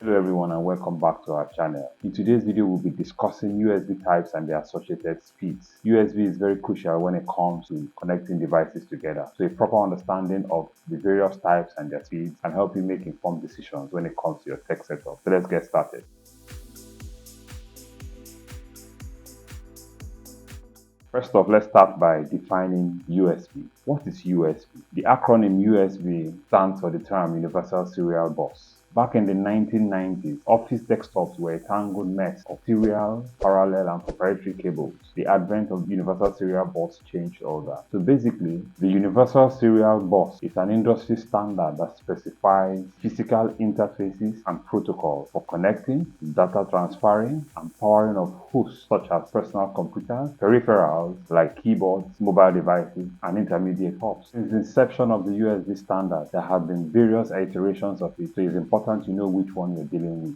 Hello everyone and welcome back to our channel. In today's video we'll be discussing USB types and their associated speeds. USB is very crucial when it comes to connecting devices together. So a proper understanding of the various types and their speeds can help you make informed decisions when it comes to your tech setup. So let's get started. First off, let's start by defining USB. What is USB? The acronym USB stands for the term Universal Serial Bus. Back in the 1990s, office desktops were a tangled mess of serial, parallel, and proprietary cables. The advent of Universal Serial Bus changed all that. So basically, the Universal Serial Bus is an industry standard that specifies physical interfaces and protocols for connecting, data transferring, and powering of hosts such as personal computers, peripherals like keyboards, mobile devices, and intermediate hubs. Since the inception of the USB standard, there have been various iterations of it, so it's important to know which one you're dealing with.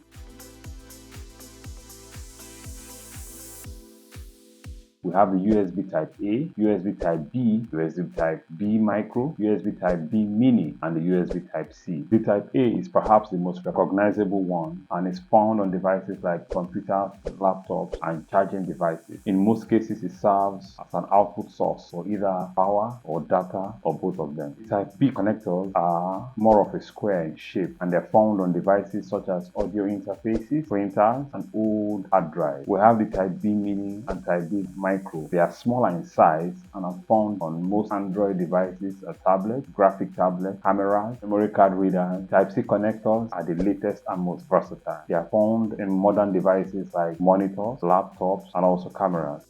We have the USB Type A, USB Type B, USB Type B Micro, USB Type B Mini, and the USB Type C. The Type A is perhaps the most recognizable one and is found on devices like computers, laptops, and charging devices. In most cases, it serves as an output source for either power or data or both of them. The Type B connectors are more of a square in shape and they're found on devices such as audio interfaces, printers, and old hard drives. We have the Type B Mini and Type B Micro. They are smaller in size and are found on most Android devices, a tablet, graphic tablet, cameras, memory card readers. Type-C connectors are the latest and most versatile. They are found in modern devices like monitors, laptops, and also cameras.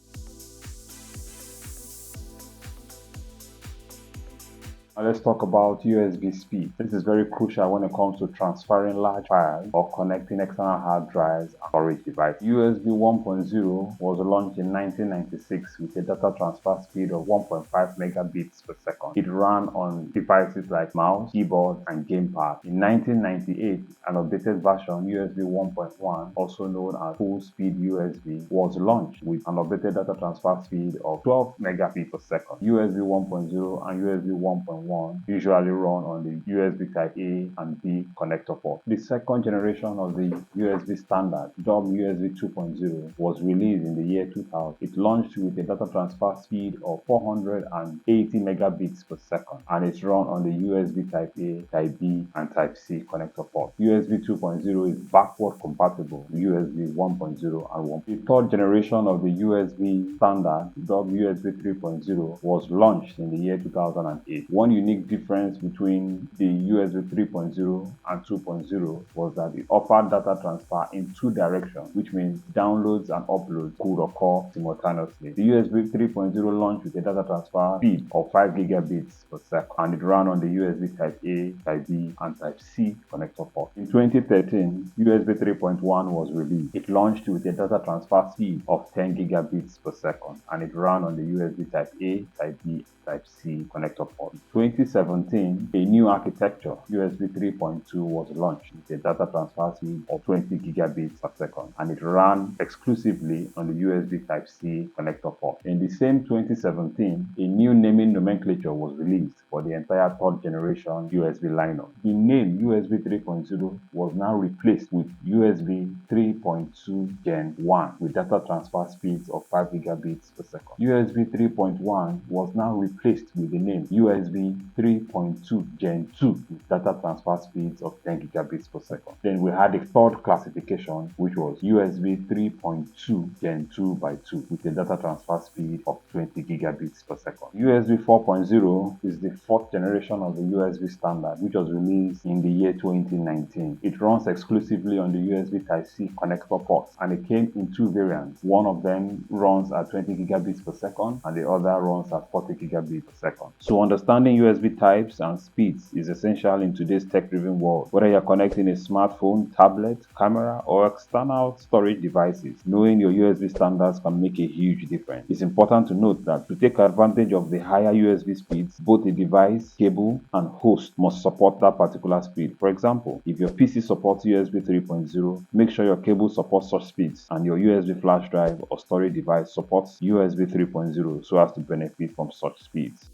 Now let's talk about USB speed. This is very crucial when it comes to transferring large files or connecting external hard drives and storage devices. USB 1.0 was launched in 1996 with a data transfer speed of 1.5 megabits per second. It ran on devices like mouse, keyboard, and gamepad. In 1998, an updated version, USB 1.1, also known as full speed USB, was launched with an updated data transfer speed of 12 megabits per second. USB 1.0 and USB 1.1 usually run on the USB Type A and B connector port. The second generation of the USB standard, dubbed USB 2.0, was released in the year 2000. It launched with a data transfer speed of 480 megabits per second and it's run on the USB Type A, Type B, and Type C connector port. USB 2.0 is backward compatible with USB 1.0 and 1. The third generation of the USB standard, dubbed USB 3.0, was launched in the year 2008. One unique difference between the USB 3.0 and 2.0 was that it offered data transfer in two directions, which means downloads and uploads could occur simultaneously. The USB 3.0 launched with a data transfer speed of 5 gigabits per second and it ran on the USB Type A, Type B, and Type C connector port. In 2013, USB 3.1 was released. It launched with a data transfer speed of 10 gigabits per second and it ran on the USB Type A, Type B, Type C connector port. In 2017, a new architecture, USB 3.2, was launched with a data transfer speed of 20 gigabits per second and it ran exclusively on the USB Type C connector port. In the same 2017, a new naming nomenclature was released for the entire third generation USB lineup. The name USB 3.0 was now replaced with USB 3.2 Gen 1 with data transfer speeds of 5 gigabits per second. USB 3.1 was now replaced with the name USB 3.2 Gen 2 with data transfer speeds of 10 gigabits per second. Then we had the third classification, which was USB 3.2 Gen 2 by 2 with a data transfer speed of 20 gigabits per second. USB 4.0 is the fourth generation of the USB standard, which was released in the year 2019. It runs exclusively on the USB Type-C connector port and it came in two variants. One of them runs at 20 gigabits per second and the other runs at 40 gigabits per second. So understanding USB types and speeds is essential in today's tech-driven world. Whether you're connecting a smartphone, tablet, camera, or external storage devices, knowing your USB standards can make a huge difference. It's important to note that to take advantage of the higher USB speeds, both the device, cable, and host must support that particular speed. For example, if your PC supports USB 3.0, make sure your cable supports such speeds and your USB flash drive or storage device supports USB 3.0 so as to benefit from such speeds.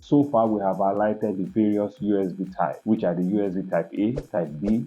So far, we have highlighted the various USB types, which are the USB Type A,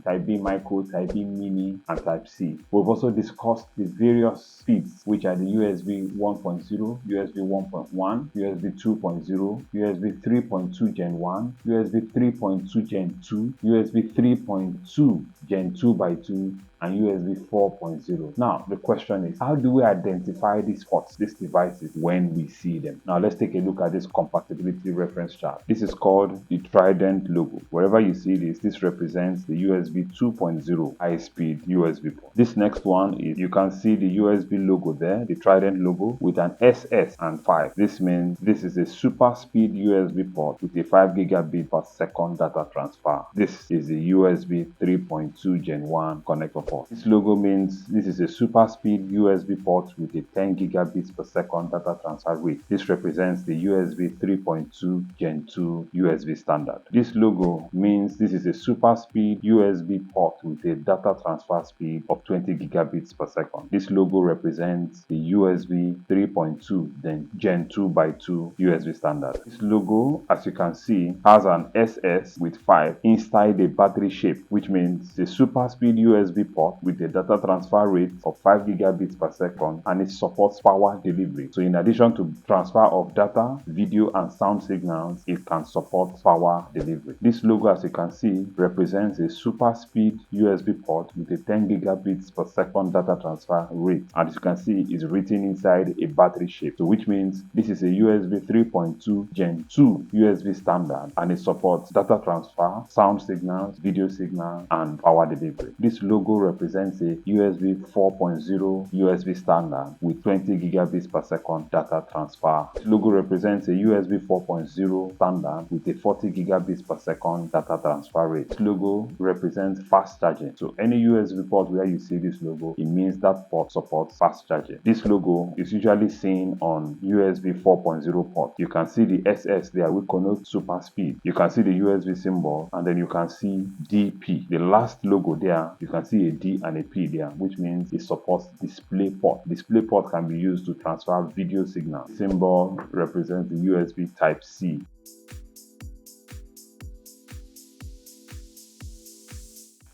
Type B Micro, Type B Mini, and Type C. We've also discussed the various speeds, which are the USB 1.0, USB 1.1, USB 2.0, USB 3.2 Gen 1, USB 3.2 Gen 2, USB 3.2 Gen 2 by 2, and USB 4.0. Now, the question is, how do we identify these ports, these devices, when we see them? Now, let's take a look at this compatibility reference chart. This is called the Trident logo. Wherever you see this, this represents the USB 2.0 high-speed USB port. This next one is, you can see the USB logo there, the Trident logo, with an SS and 5. This means this is a super speed USB port with a 5 gigabit per second data transfer. This is a USB 3.2 Gen 1 connector port. This logo means this is a super speed USB port with a 10 gigabits per second data transfer rate. This represents the USB 3.2 Gen 2 USB standard. This logo means this is a super speed USB port with a data transfer speed of 20 gigabits per second. This logo represents the USB 3.2 Gen 2 by 2 USB standard. This logo, as you can see, has an SS with 5 inside a battery shape, which means the super speed USB port with a data transfer rate of 5 gigabits per second, and it supports power delivery. So in addition to transfer of data, video, and sound signals, it can support power delivery. This logo, as you can see, represents a super speed USB port with a 10 gigabits per second data transfer rate, and as you can see, it's written inside a battery shape, so which means this is a USB 3.2 Gen 2 USB standard, and it supports data transfer, sound signals, video signals, and power delivery. This logo represents a USB 4.0 USB standard with 20 gigabits per second data transfer. This logo represents a USB 4.0 standard with a 40 gigabits per second data transfer rate. This logo represents fast charging. So any USB port where you see this logo, it means that port supports fast charging. This logo is usually seen on USB 4.0 port. You can see the SS there, which connotes super speed. You can see the USB symbol, and then you can see DP. The last logo there, you can see a D and a P there, which means it supports display port. Display port can be used to transfer video signal. The symbol represents the USB Type C.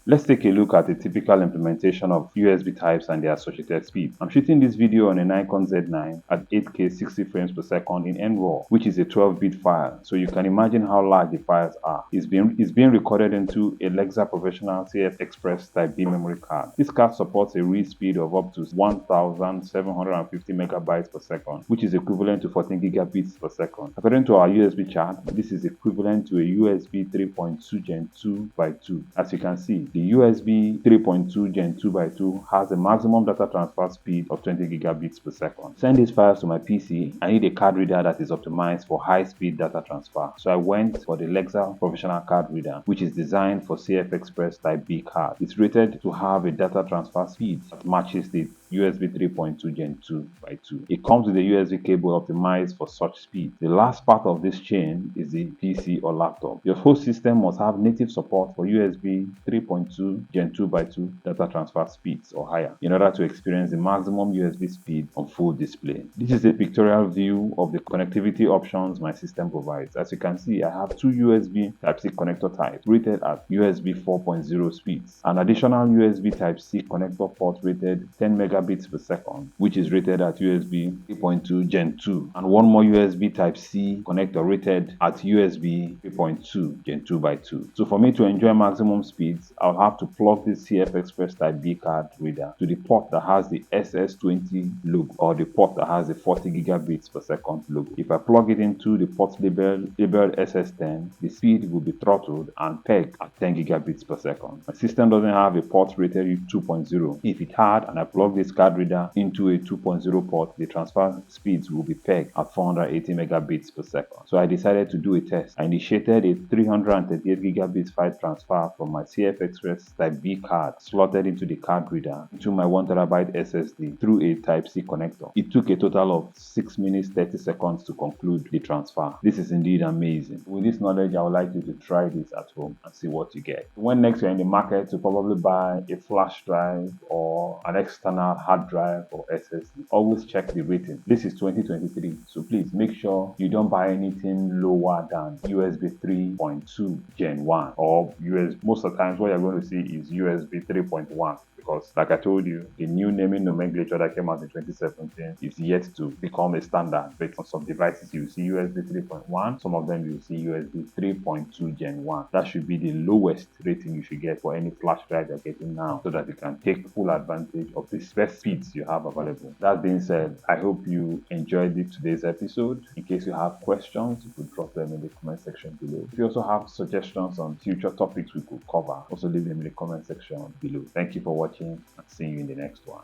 Let's take a look at a typical implementation of USB types and their associated speed. I'm shooting this video on a Nikon Z9 at 8K 60 frames per second in NRAW, which is a 12-bit file, so you can imagine how large the files are. It's being recorded into a Lexa Professional CF Express Type B memory card. This card supports a read speed of up to 1750 megabytes per second, which is equivalent to 14 gigabits per second. According to our USB chart, this is equivalent to a USB 3.2 Gen 2 by 2. As you can see, the USB 3.2 Gen 2 by 2 has a maximum data transfer speed of 20 gigabits per second. Send these files to my PC. I need a card reader that is optimized for high-speed data transfer. So I went for the Lexa Professional card reader, which is designed for CF Express Type B card. It's rated to have a data transfer speed that matches the USB 3.2 Gen 2 by 2. It comes with a USB cable optimized for such speed. The last part of this chain is the PC or laptop. Your host system must have native support for USB 3.2 Gen 2 by 2 data transfer speeds or higher in order to experience the maximum USB speed on full display. This is a pictorial view of the connectivity options my system provides. As you can see, I have two USB Type-C connector types rated at USB 4.0 speeds, an additional USB Type-C connector port rated 10 megabits per second, which is rated at USB 3.2 Gen 2, and one more USB Type-C connector rated at USB 3.2 Gen 2 by 2. So for me to enjoy maximum speeds, I'll have to plug this CF Express Type B card reader to the port that has the SS20 logo or the port that has the 40 gigabits per second logo. If I plug it into the port labeled SS10, the speed will be throttled and pegged at 10 gigabits per second. My system doesn't have a port rated 2.0. If it had and I plug this card reader into a 2.0 port, the transfer speeds will be pegged at 480 megabits per second. So I decided to do a test. I initiated a 338 gigabits file transfer from my CF Express Type B card slotted into the card reader into my 1TB SSD through a Type-C connector. It took a total of 6 minutes 30 seconds to conclude the transfer. This is indeed amazing. With this knowledge, I would like you to try this at home and see what you get. When next you're in the market to probably buy a flash drive or an external hard drive or SSD, always check the rating. This is 2023, so please make sure you don't buy anything lower than USB 3.2 Gen 1 or most of the times what you're going to see is USB 3.1, because like I told you, the new naming nomenclature that came out in 2017 is yet to become a standard. But on some devices you see USB 3.1, some of them you see USB 3.2 Gen 1. That should be the lowest rating you should get for any flash drive you're getting now, so that you can take full advantage of the best speeds you have available. That being said, I hope you enjoyed today's episode. In case you have questions, you could drop them in the comment section below. If you also have suggestions on future topics we could cover, also leave them in the comment section below. Thank you for watching and see you in the next one.